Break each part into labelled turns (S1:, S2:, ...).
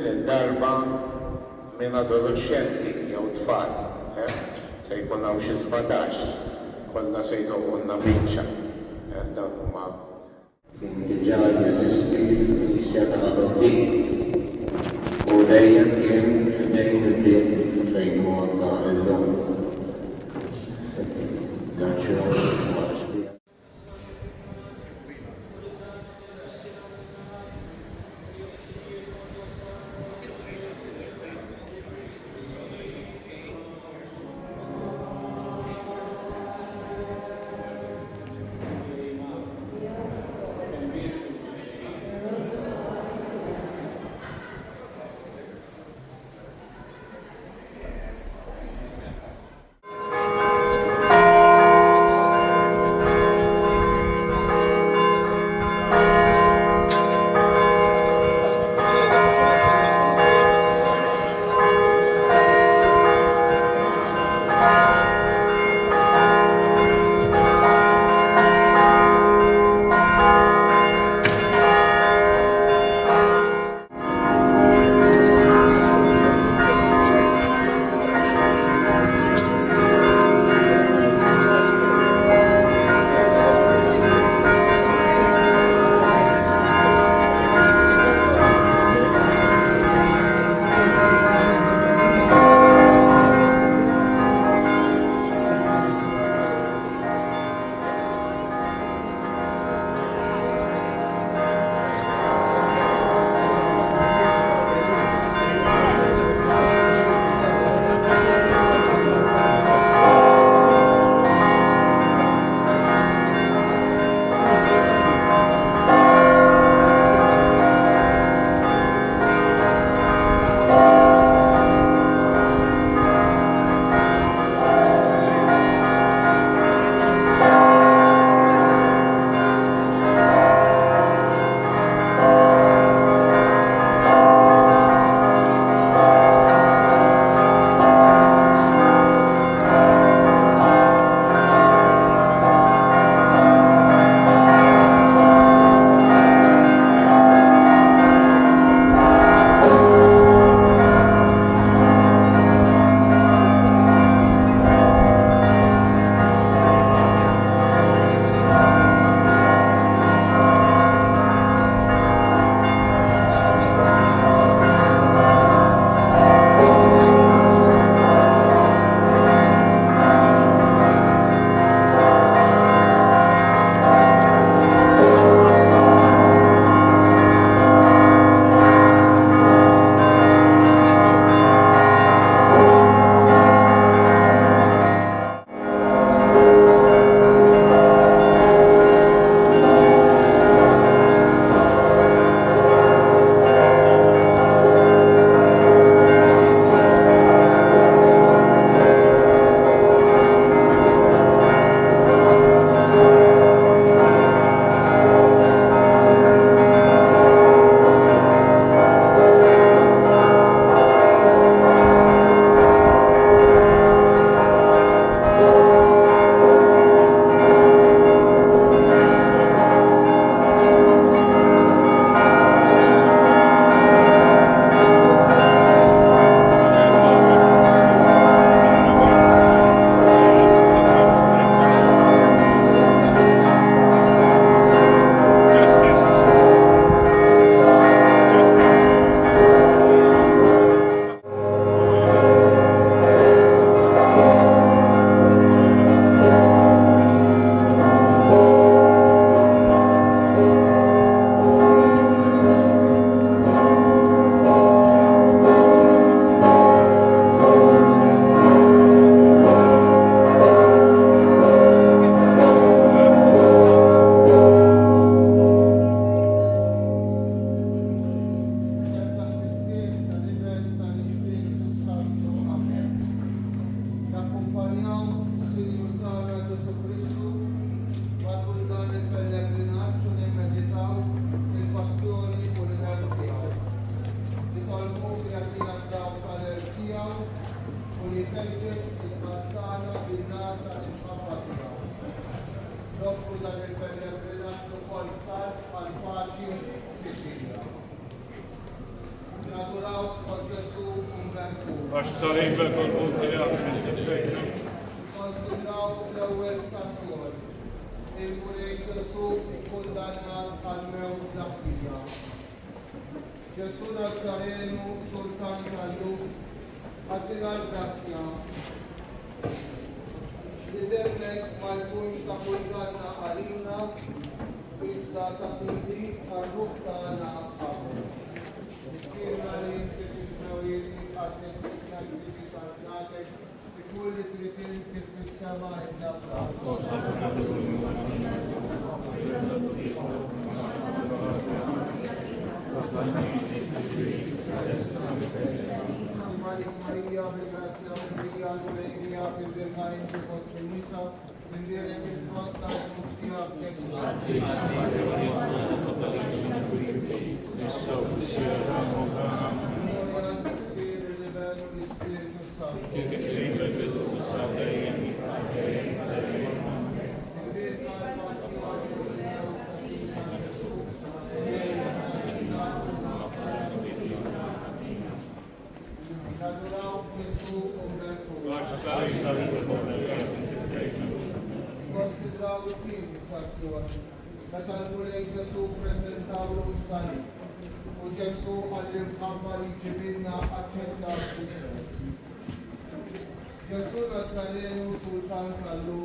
S1: din id-darba minn adolescenti jew tfal. Se jkun hawn xi 17 kollha se jdoqulna biċċa. Dawn huma
S2: kien diġà jeżisti l-Knisja ta' Adotti u dejjem kien dejjem id-din fejn huwa illum.
S3: Naturaw o Ġesu Umbertu.
S4: Għax saribek u l-punti għamil t-tfejna.
S3: Konsidraw l-ewwel stazzjon. Il-Mulej Ġesu kundannat għal-mew fl-ħbija. Ġesu Nazzarenu, Sultan Kallu, għaddina l-grazzja. Li demmek ma jkunx ta' kundanna għalina, iżda ta' tindi għal-ruħ tagħna għabu. Sirna li inti tismewili għadnes tismewili li sarnatek, ikun li tritin kif fis-sema id-nafra. Malik Marija, bil-grazzja Marija, l-Ulejnija, bil-birka inti fost il-nisa, bil-direk il-frott ta' muftija b'Ġesu. Konsidraw il-tim istazzjon, meta l-Mulej Ġesu prezentawlu s-sani, u Ġesu għall-imħabba li ġibilna aċċetta s-sisser. Ġesu Nazzarenu Sultan Kallu,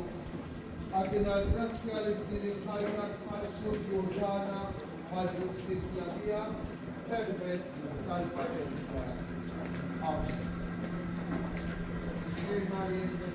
S3: għaddina l-grazzja li f'din il-ħajja tħarsu ġana għal-ġustizja tija permezz tal-paċenzja. Amen. Sirna li jinti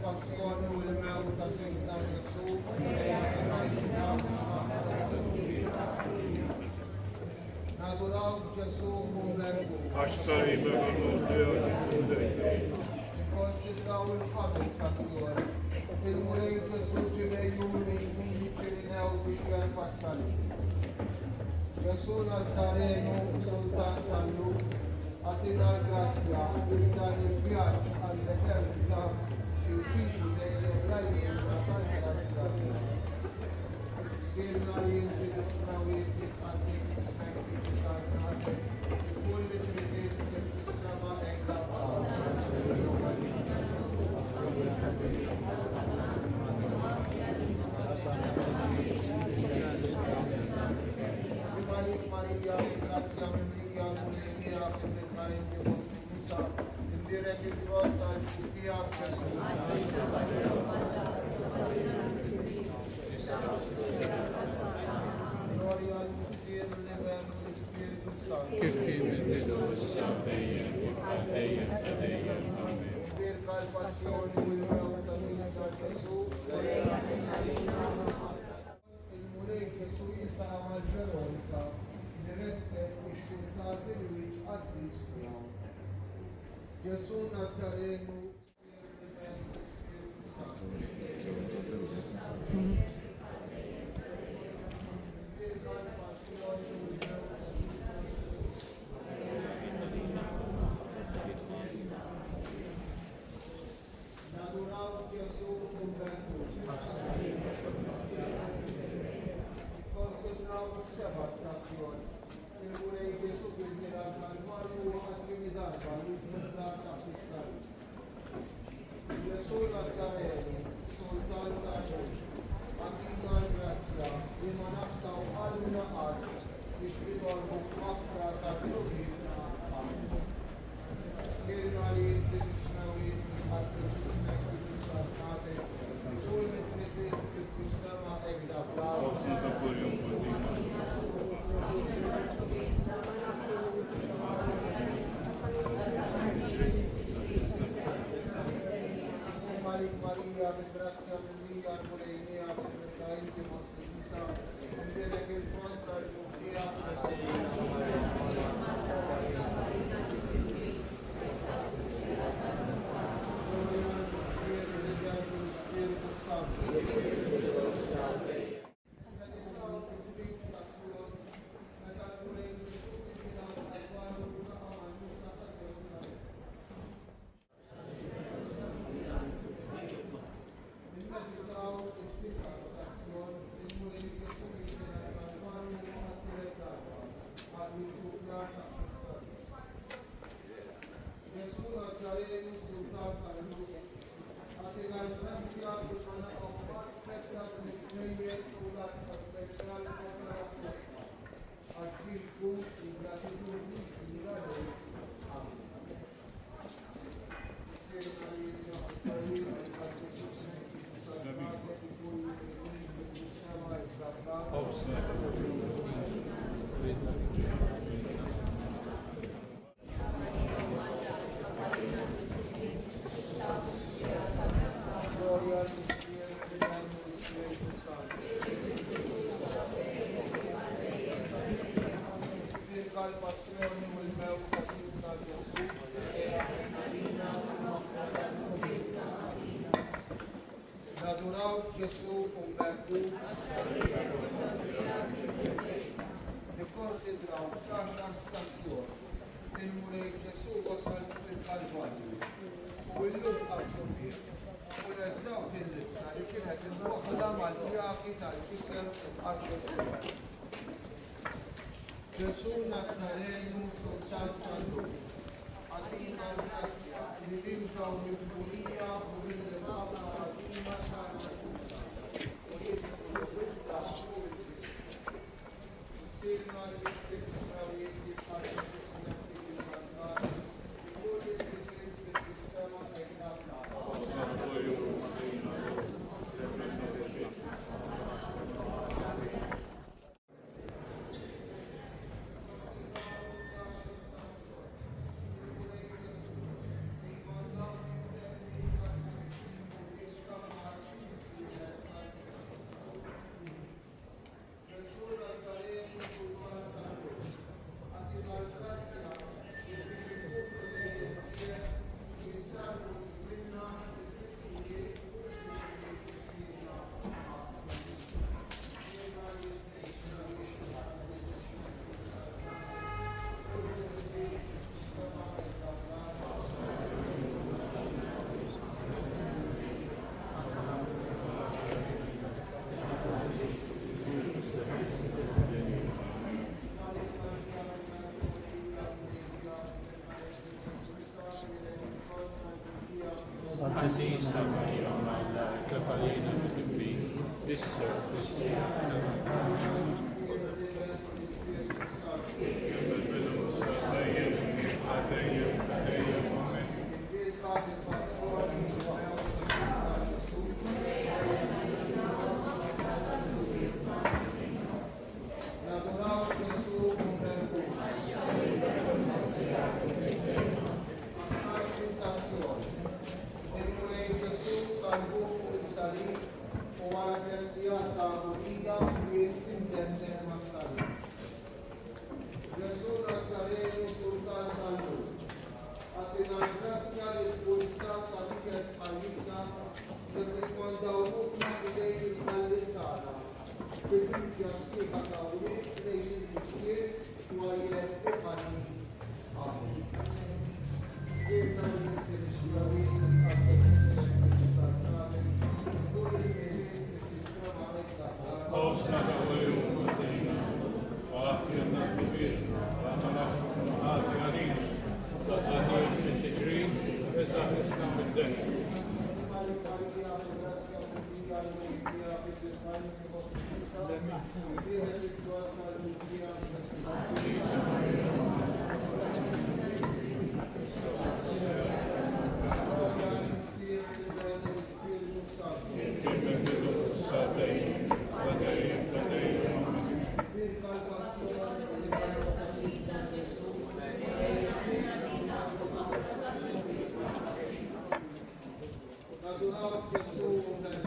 S3: Passione u l-mew ta' Sejna Ġesu, naduraw Ġesu Umbertu.
S4: Għax saribek u l-punti
S3: Konsidraw il-ħabis stazzjon. Il-Mulej Ġesu ġimejjuni ċirinew biex jerpassali. Ġesu Nazzarenu Sultan Kallu, għatina l-grazzja, dan il-vjaġġ għall-eternità il-fitu dejjem rajju Sirna li jinti tisnawi jitħaddi s-smek jitħaddi kull li tridin kif fis-sema hekk Malik Marija, grazzja Marija, l-Ulejnija, il-birka inti fost il-nisa, il-direk il-frott ta' ġustija b'Ġesu. Gesù Nazareno, Natural Gesù conventus. Consideramos devastación. El Rey Gesù que al Calvario a Trinidad, para la cristal. Gesù Nazareno, Sultan Tayo, Akingan Gracia, Imanaktaw Alunaan, Ispiritual Mukmakra Tatlubin na Amen. Sirnalin, Tinisnawin, at Tinisnawin natin, Sulmet Nitin, Tinisnama Egdapla,
S4: Sa Koryong Pagkina.
S3: Malik Maria, Gracia Maria, Mulenia, Benedictus, Isa, Benedictus, Contra, Lucia, Gesù Nazareno, Sultan Tayo, Atinay Francia, Kusana Omat, Pekla, Neye, Tulat, Pekal, Pekla, Archivo, Ingratitude, Ingratitude, Amen. Gloria al Cielo, al Espíritu Santo. Virgal Pasione, il meu casilda Gesù, Natural Gesù convertu, de considerau tanta stazione, il mure Gesù wasal il Calvario, u l-lum għal-kufir, u l-eżaw din l-ibsa li kienet il-boħla mal-jaki tal-kisem għal-Gesù. Gesù Nazarenu, Sultan Tayo, Atina Gracia, li rinġaw mill-bulija u mill-babba għadima tal-Gesù. U jibsu l-wizda u Sirna l-Istisrawiet jisħal il-Santar, u l-Istisema egna
S4: Adisa Maria, my life, Catalina to be this service.
S3: Natural Gesù convertu. El Rey Jesús salvó el salir o a la universidad Taburía y entender más tarde. Jesús Nazareno, Sultan Tayo, entusiastic at always praising His Spirit who are yet opening up. Spirit namin, finish gawin at pag-isip namin. Tuloy kayo, Kristo, makit lahat.
S4: Ops na kawayo mo tayo. Pakakyan na tubig. Pangalak ng ating arin. Pagkatiyos 23. Pesakis na magdang.
S3: Natural Jesus dan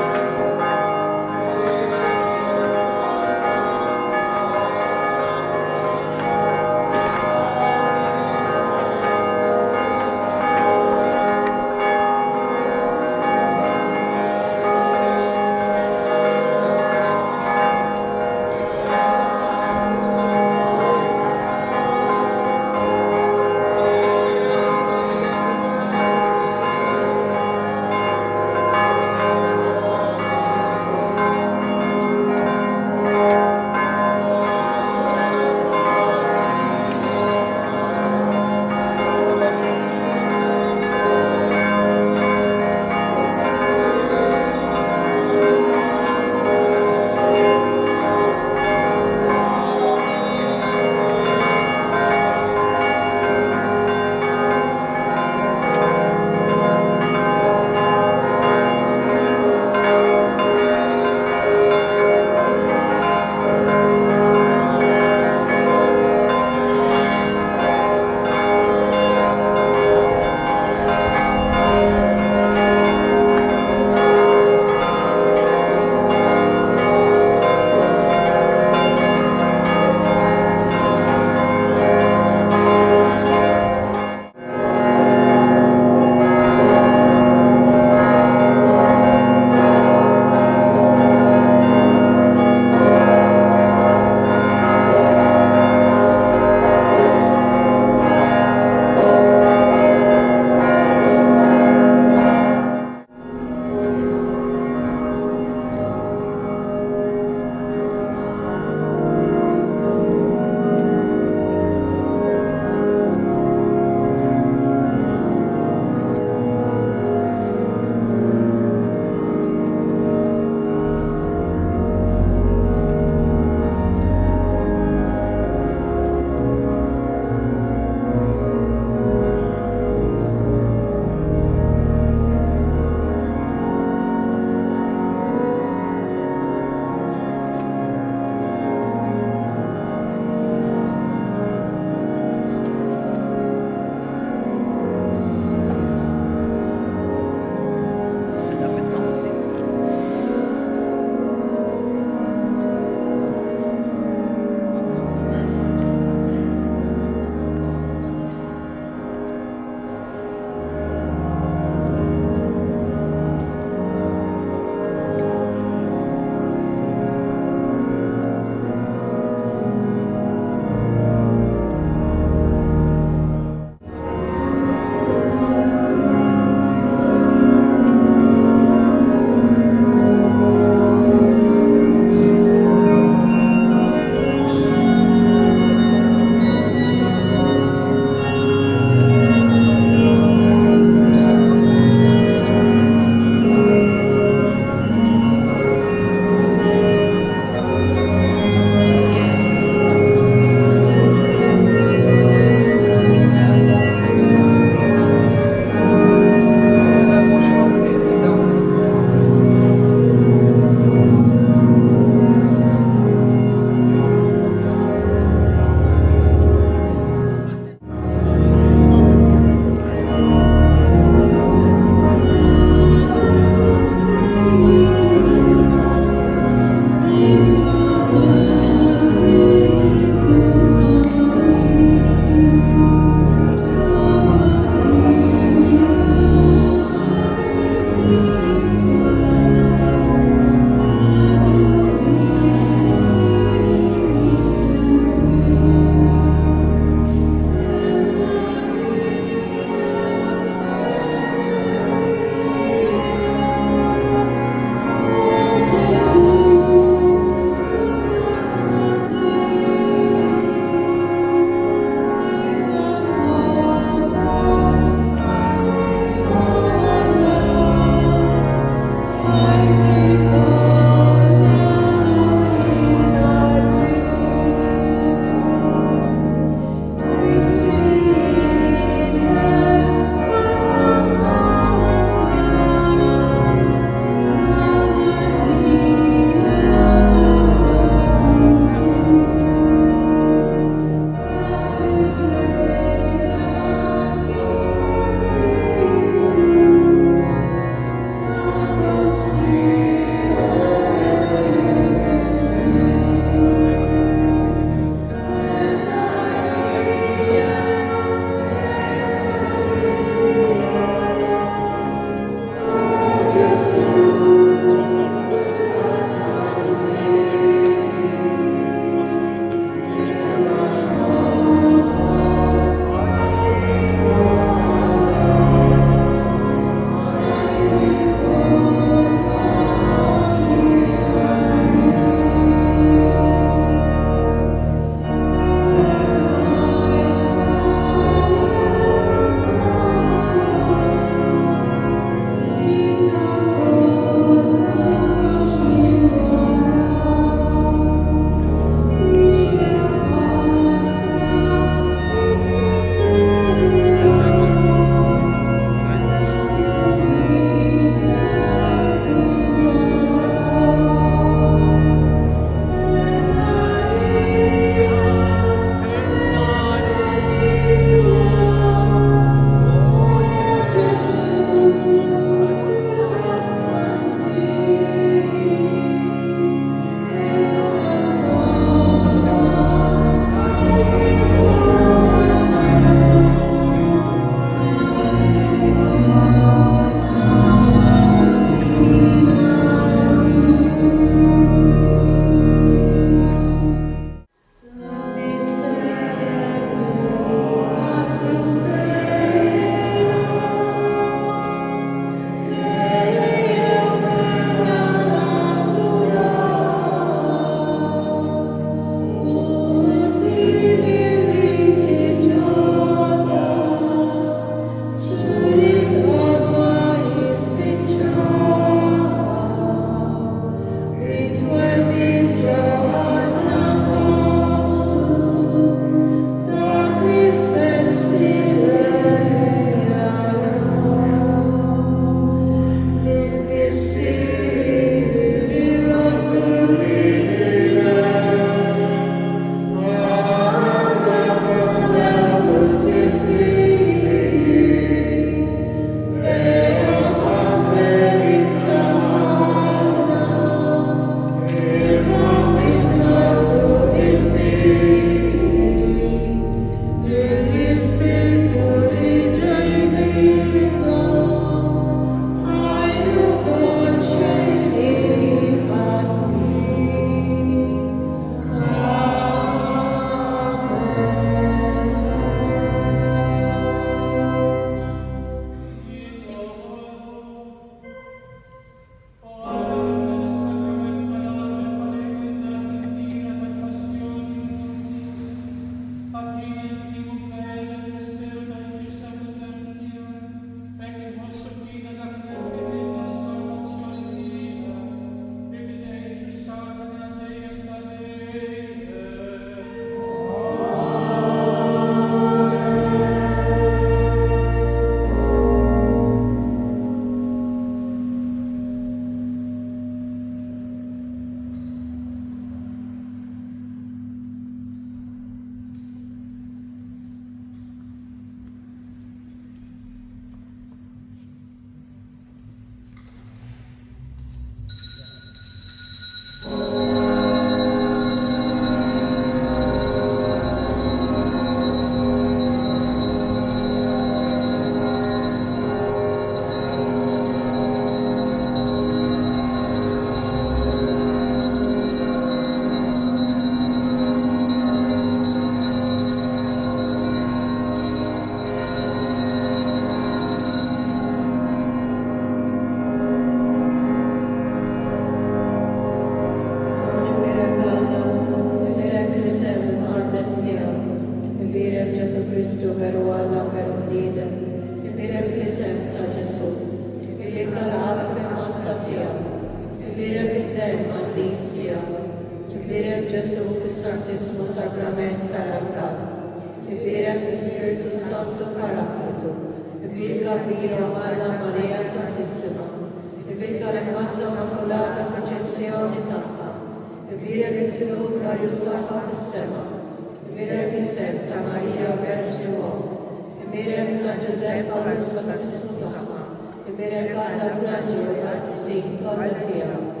S5: Ibirem Carla Frangio, Marti Singh, Colla Tia.